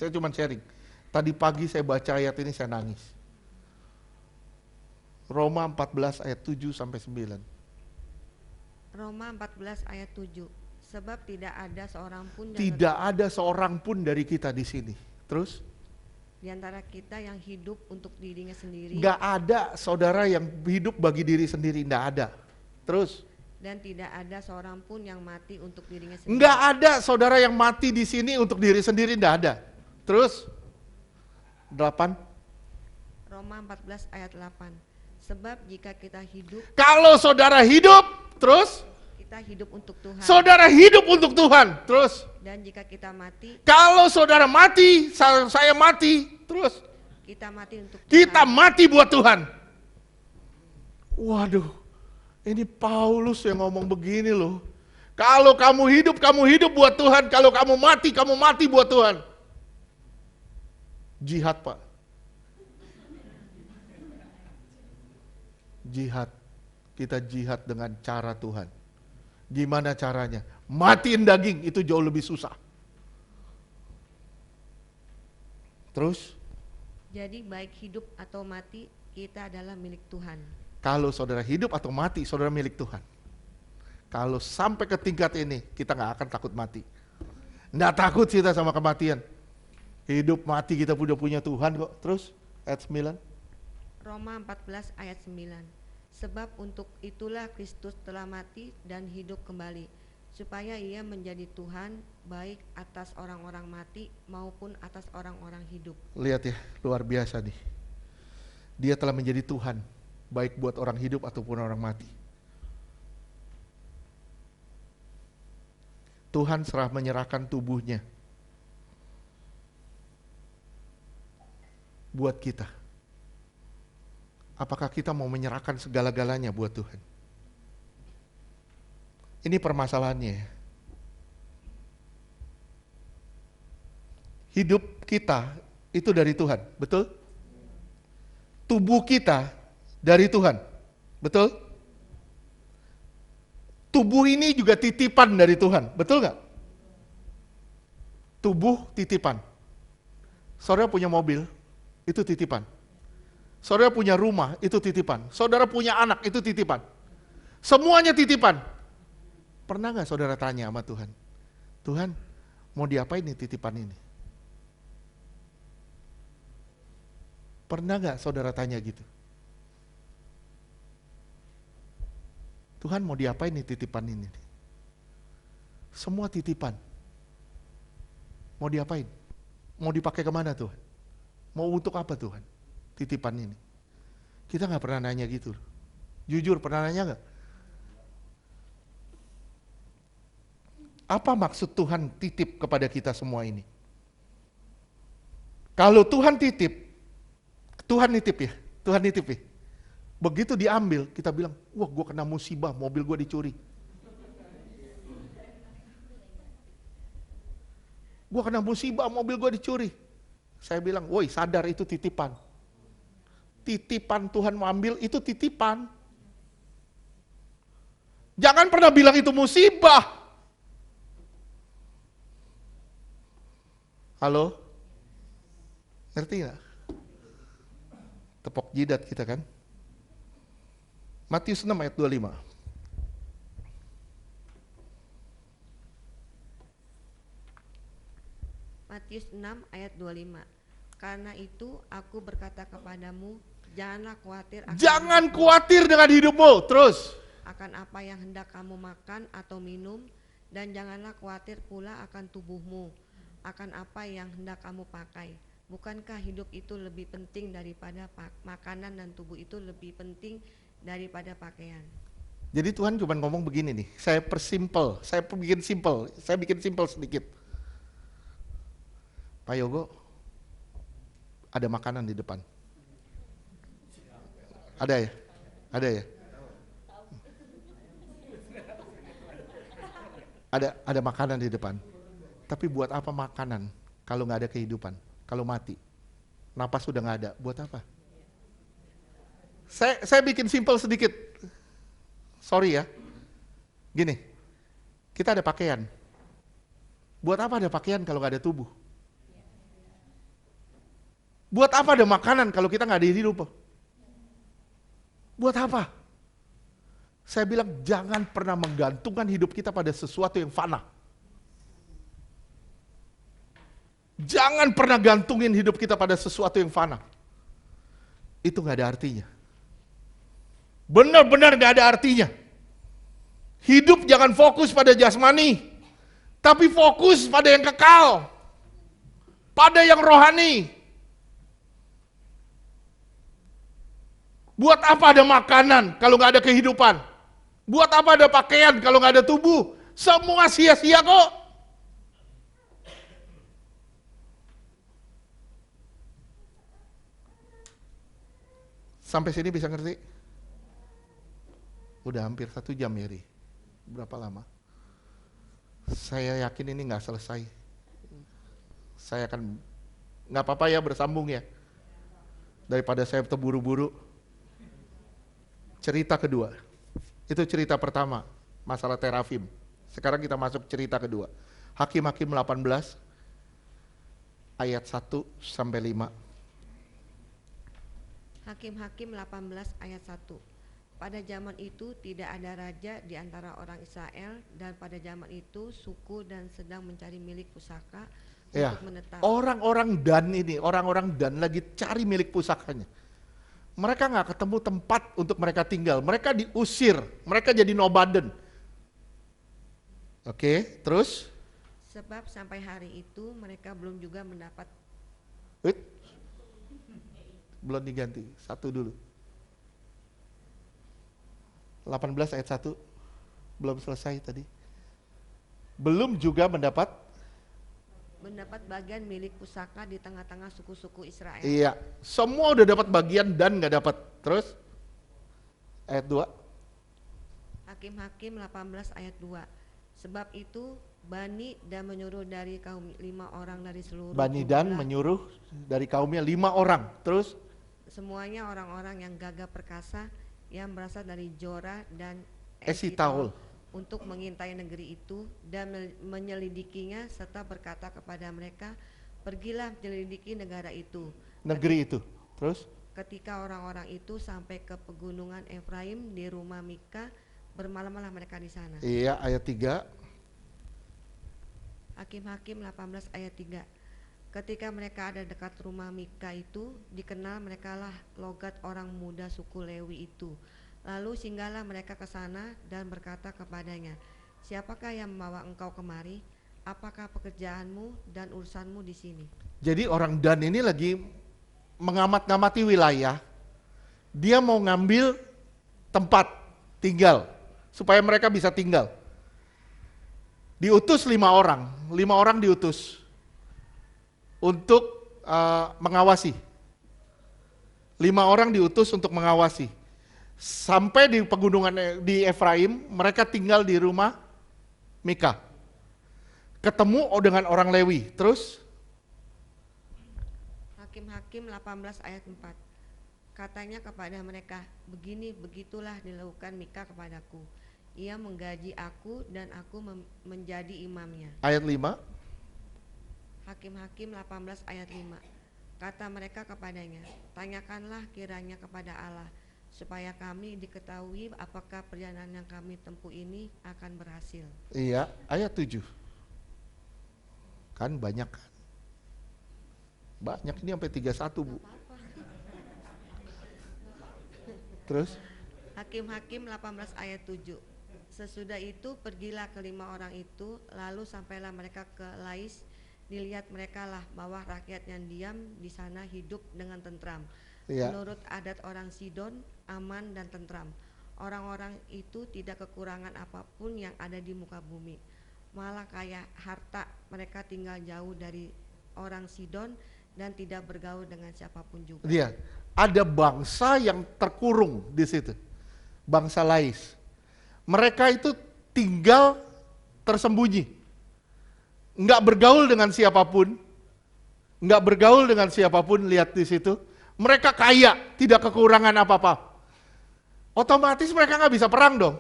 S1: Tadi pagi saya baca ayat ini saya nangis. Roma 14 ayat 7 sampai 9.
S2: Roma 14 ayat 7. Sebab tidak ada seorang pun
S1: dari kita di sini. Terus?
S2: di antara kita yang hidup untuk dirinya sendiri.
S1: Nggak ada saudara yang hidup bagi diri sendiri, nggak ada. Terus?
S2: Dan tidak ada seorang pun yang mati untuk dirinya sendiri.
S1: Nggak ada saudara yang mati di sini untuk diri sendiri, nggak ada. Terus? 8.
S2: Roma 14 ayat 8. Sebab jika kita hidup,
S1: Kalau saudara hidup, terus?
S2: kita hidup untuk Tuhan.
S1: Saudara hidup untuk Tuhan, terus?
S2: Dan jika kita mati,
S1: Kalau saudara mati, saya mati, terus?
S2: kita mati untuk
S1: Kita
S2: Tuhan.
S1: mati buat Tuhan. Waduh, ini Paulus yang ngomong begini loh. Kalau kamu hidup buat Tuhan. Kalau kamu mati buat Tuhan. Jihad, Pak. Jihad. Kita jihad dengan cara Tuhan. Gimana caranya? Matiin daging, itu jauh lebih susah. Terus?
S2: Jadi baik hidup atau mati, kita adalah milik Tuhan.
S1: Kalau saudara hidup atau mati, saudara milik Tuhan. Kalau sampai ke tingkat ini, kita nggak akan takut mati. Nggak takut kita sama kematian. Hidup mati kita udah punya Tuhan kok. Terus ayat 9.
S2: Roma 14 ayat 9. Sebab untuk itulah Kristus telah mati dan hidup kembali, supaya ia menjadi Tuhan baik atas orang-orang mati maupun atas orang-orang hidup.
S1: Lihat ya, luar biasa nih. Dia telah menjadi Tuhan, baik buat orang hidup ataupun orang mati. Tuhan serah menyerahkan tubuhnya buat kita. Apakah kita mau menyerahkan segala-galanya buat Tuhan? Ini permasalahannya ya. Hidup kita itu dari Tuhan, betul? Tubuh kita dari Tuhan, betul? Tubuh ini juga titipan dari Tuhan, betul nggak? Tubuh titipan. Saudara punya mobil, itu titipan. Saudara punya rumah, itu titipan. Saudara punya anak, itu titipan. Semuanya titipan. Pernah nggak saudara tanya sama Tuhan, Tuhan, mau diapain nih titipan ini? Pernah nggak saudara tanya gitu? Tuhan, mau diapain nih titipan ini? Semua titipan. Mau diapain? Mau dipakai kemana Tuhan? Mau untuk apa Tuhan? Titipan ini. Kita nggak pernah nanya gitu. Jujur, pernah nanya nggak? Apa maksud Tuhan titip kepada kita semua ini? Kalau Tuhan titip, Tuhan nitip ya, Tuhan nitip ya. Begitu diambil, kita bilang, wah gue kena musibah, mobil gue dicuri. Gue kena musibah, mobil gue dicuri. Saya bilang, woi sadar itu titipan. Titipan Tuhan mau ambil, itu titipan. Jangan pernah bilang itu musibah. Halo? Ngerti gak? Tepok jidat kita kan? Matius 6 ayat 25.
S2: Matius 6 ayat 25. Karena itu aku berkata kepadamu, janganlah khawatir
S1: Jangan khawatir dengan hidupmu. Terus.
S2: akan apa yang hendak kamu makan atau minum, dan janganlah khawatir pula akan tubuhmu, akan apa yang hendak kamu pakai. Bukankah hidup itu lebih penting daripada makanan, dan tubuh itu lebih penting daripada pakaian?
S1: Jadi Tuhan cuma ngomong begini nih, saya bikin simple sedikit. Pak Yogo, ada makanan di depan. Ada ya? Ada ya? Ada makanan di depan. Tapi buat apa makanan kalau nggak ada kehidupan? Kalau mati, napas sudah nggak ada, buat apa? Saya bikin simple sedikit. Sorry ya. Gini, kita ada pakaian. Buat apa ada pakaian kalau nggak ada tubuh? Buat apa ada makanan kalau kita nggak ada hidup? Buat apa? Saya bilang jangan pernah menggantungkan hidup kita pada sesuatu yang fana. Jangan pernah gantungin hidup kita pada sesuatu yang fana. Itu gak ada artinya. Benar-benar gak ada artinya. Hidup jangan fokus pada jasmani, tapi fokus pada yang kekal, pada yang rohani. Buat apa ada makanan kalau gak ada kehidupan? Buat apa ada pakaian kalau gak ada tubuh? Semua sia-sia kok. Sampai sini bisa ngerti? Udah hampir 1 jam ya, Ri. Berapa lama? Saya yakin ini nggak selesai. Saya akan, nggak apa-apa ya bersambung ya. Daripada saya terburu-buru. Cerita kedua. Itu cerita pertama, masalah terafim. Sekarang kita masuk cerita kedua. Hakim-Hakim 18, ayat 1 sampai 5.
S2: Hakim-Hakim 18 ayat 1. Pada zaman itu tidak ada raja di antara orang Israel, dan pada zaman itu suku dan sedang mencari milik pusaka
S1: Ya,
S2: untuk menetap.
S1: orang-orang Dan ini, orang-orang Dan lagi cari milik pusakanya. Mereka nggak ketemu tempat untuk mereka tinggal, mereka diusir, mereka jadi nomaden. Oke, terus?
S2: Sebab sampai hari itu mereka belum juga mendapat.
S1: Belum diganti, 1 dulu. 18 ayat 1, belum selesai tadi. Belum juga mendapat
S2: bagian milik pusaka di tengah-tengah suku-suku Israel.
S1: Iya, semua udah dapat bagian dan nggak dapat. Terus ayat 2.
S2: Hakim-Hakim 18 ayat 2. Sebab itu Bani Dan menyuruh dari kaum 5 orang dari seluruh
S1: Bani Dan
S2: jumlah,
S1: menyuruh dari kaumnya 5 orang. Terus
S2: semuanya orang-orang yang gagah perkasa yang berasal dari Jorah dan
S1: Esitaol
S2: untuk mengintai negeri itu dan menyelidikinya, serta berkata kepada mereka, pergilah menyelidiki negara itu.
S1: negeri itu. Terus
S2: Ketika orang-orang itu sampai ke pegunungan Efraim di rumah Mika, bermalam-malam mereka di sana.
S1: iya, ayat 3.
S2: Hakim-Hakim 18 ayat 3. Ketika mereka ada dekat rumah Mika itu, dikenal merekalah logat orang muda suku Lewi itu. Lalu singgahlah mereka ke sana dan berkata kepadanya, siapakah yang membawa engkau kemari? Apakah pekerjaanmu dan urusanmu di sini?
S1: Jadi orang Dan ini lagi mengamat-ngamati wilayah. Dia mau ngambil tempat tinggal supaya mereka bisa tinggal. Diutus 5 orang, 5 orang diutus untuk mengawasi. 5 orang diutus untuk mengawasi. Sampai di pegunungan di Efraim, mereka tinggal di rumah Mika. Ketemu dengan orang Lewi. Terus
S2: Hakim-Hakim 18 ayat 4. Katanya kepada mereka, begitulah dilakukan Mika kepadaku. Ia menggaji aku dan aku menjadi imamnya.
S1: ayat 5.
S2: Hakim-Hakim 18 ayat 5. Kata mereka kepadanya, tanyakanlah kiranya kepada Allah, supaya kami diketahui apakah perjalanan yang kami tempuh ini akan berhasil.
S1: Iya, ayat 7. Kan banyak kan? Banyak ini sampai 31, Bu. Terus
S2: Hakim-Hakim 18 ayat 7. Sesudah itu pergilah ke-5 orang itu, lalu sampailah mereka ke Lais. Dilihat mereka lah bahwa rakyat yang diam di sana hidup dengan tentram.
S1: Iya.
S2: Menurut adat orang Sidon, aman dan tentram. Orang-orang itu tidak kekurangan apapun yang ada di muka bumi. Malah kaya harta, mereka tinggal jauh dari orang Sidon dan tidak bergaul dengan siapapun juga.
S1: dia ada bangsa yang terkurung di situ. Bangsa Lais. Mereka itu tinggal tersembunyi. Enggak bergaul dengan siapapun. Enggak bergaul dengan siapapun, lihat di situ. Mereka kaya, tidak kekurangan apa-apa. Otomatis mereka nggak bisa perang dong.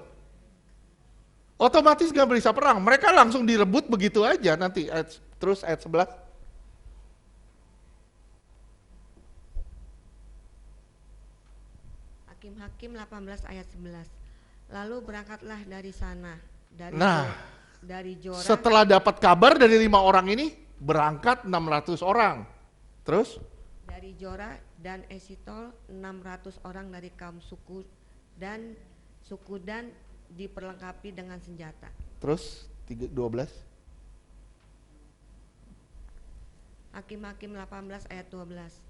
S1: Otomatis nggak bisa perang. Mereka langsung direbut begitu aja nanti. Terus ayat 11.
S2: Hakim-Hakim 18 ayat 11. Lalu berangkatlah dari sana, dari
S1: Nah,
S2: Jorah.
S1: setelah dapat kabar dari 5 orang ini, berangkat 600 orang. Terus?
S2: Dari Jora dan Esitol 600 orang dari kaum suku dan diperlengkapi dengan senjata.
S1: Terus 12.
S2: Hakim-Hakim 18 ayat 12.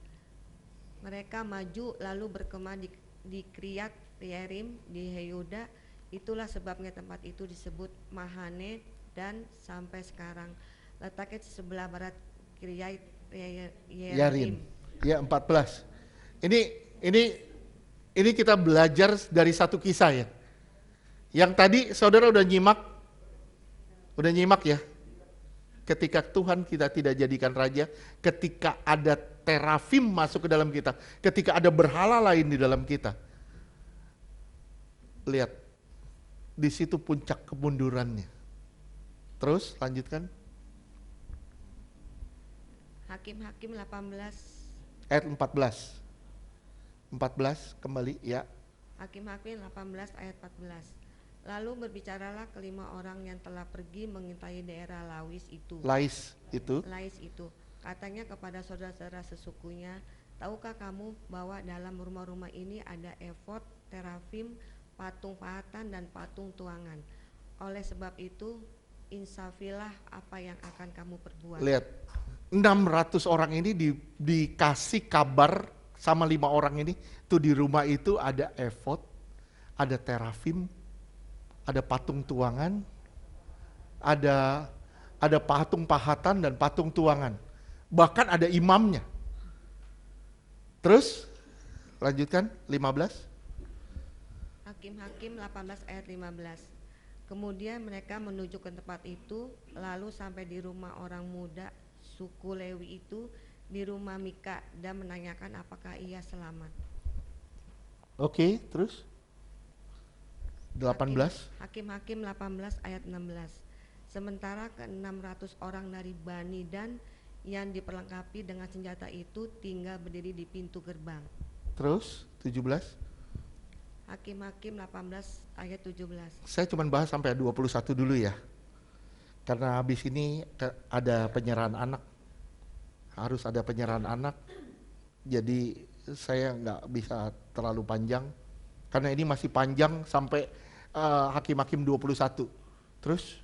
S2: Mereka maju lalu berkemah di Kriat Yearim di Yehuda. Itulah sebabnya tempat itu disebut Mahane dan sampai sekarang. Letaknya di sebelah barat Kriat Yearim.
S1: Ya 14. Ini kita belajar dari satu kisah ya. Yang tadi saudara udah nyimak ya. Ketika Tuhan kita tidak jadikan raja, ketika ada terafim masuk ke dalam kita, ketika ada berhala lain di dalam kita. Lihat, di situ puncak kemundurannya. Terus lanjutkan.
S2: Hakim-Hakim 18
S1: Ayat 14. 14 kembali ya.
S2: Hakim-Hakim 18 ayat 14. Lalu berbicaralah kelima orang yang telah pergi mengintai daerah Lais itu. Katanya kepada saudara-saudara sesukunya, tahukah kamu bahwa dalam rumah-rumah ini ada efod, terafim, patung pahatan dan patung tuangan. Oleh sebab itu, insafilah apa yang akan kamu perbuat.
S1: Lihat, 600 orang ini dikasih kabar sama 5 orang ini, tuh di rumah itu ada efod, ada terafim, ada patung tuangan, ada patung pahatan dan patung tuangan. Bahkan ada imamnya. Terus lanjutkan 15.
S2: Hakim-Hakim 18 ayat 15. Kemudian mereka menuju ke tempat itu, lalu sampai di rumah orang muda suku Lewi itu, di rumah Mika, dan menanyakan apakah ia selamat.
S1: Oke, terus 18.
S2: Hakim-Hakim 18 ayat 16. Sementara ke-600 orang dari Bani Dan yang diperlengkapi dengan senjata itu tinggal berdiri di pintu gerbang.
S1: Terus 17.
S2: Hakim-Hakim 18 ayat 17.
S1: Saya cuma bahas sampai 21 dulu ya. Karena habis ini ada penyerahan anak. Harus ada penyerahan anak. Jadi saya nggak bisa terlalu panjang. Karena ini masih panjang sampai Hakim-Hakim 21. Terus?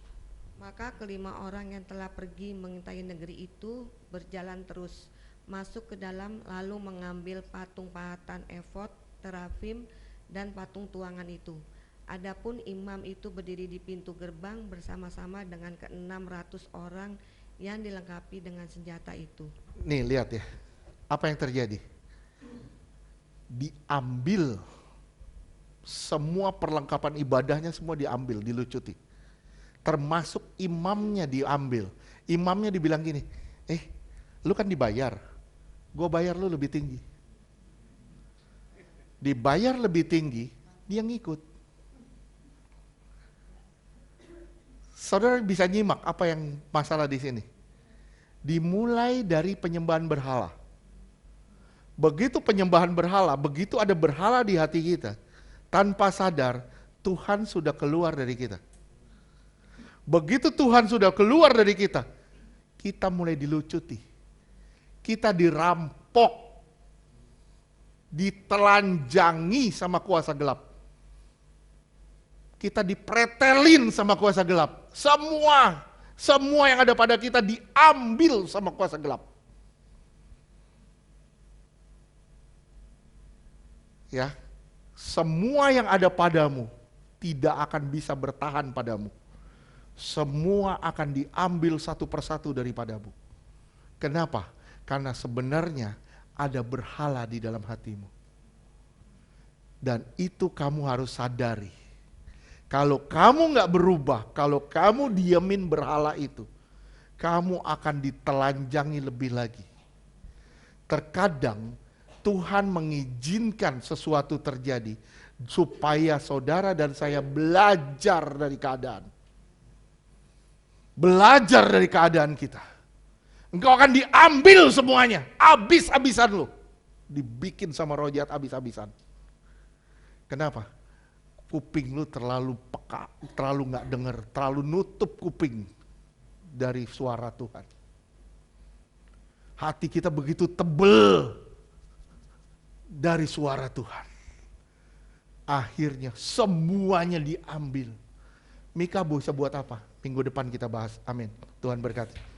S2: Maka kelima orang yang telah pergi mengintai negeri itu berjalan terus masuk ke dalam, lalu mengambil patung pahatan efod, terafim, dan patung tuangan itu. Adapun imam itu berdiri di pintu gerbang bersama-sama dengan ke-600 orang yang dilengkapi dengan senjata itu.
S1: Nih lihat ya, apa yang terjadi? Diambil semua perlengkapan ibadahnya, semua diambil, dilucuti. Termasuk imamnya diambil. Imamnya dibilang gini, lu kan dibayar, gue bayar lu lebih tinggi. Dibayar lebih tinggi, dia ngikut. Saudara bisa nyimak apa yang masalah di sini. Dimulai dari penyembahan berhala. Begitu penyembahan berhala, begitu ada berhala di hati kita, tanpa sadar Tuhan sudah keluar dari kita. Begitu Tuhan sudah keluar dari kita mulai dilucuti. Kita dirampok, ditelanjangi sama kuasa gelap. Kita dipretelin sama kuasa gelap. Semua yang ada pada kita diambil sama kuasa gelap. Ya, semua yang ada padamu tidak akan bisa bertahan padamu. Semua akan diambil satu persatu daripadamu. Kenapa? Karena sebenarnya ada berhala di dalam hatimu. Dan itu kamu harus sadari. Kalau kamu gak berubah, kalau kamu diamin berhala itu, kamu akan ditelanjangi lebih lagi. Terkadang Tuhan mengizinkan sesuatu terjadi supaya saudara dan saya belajar dari keadaan. Belajar dari keadaan kita. Engkau akan diambil semuanya, habis-habisan lo. Dibikin sama roh jahat habis-habisan. Kenapa? Kuping lu terlalu peka, terlalu gak denger, terlalu nutup kuping dari suara Tuhan. Hati kita begitu tebel dari suara Tuhan. Akhirnya semuanya diambil. Mika bisa buat apa? Minggu depan kita bahas. Amin. Tuhan berkati.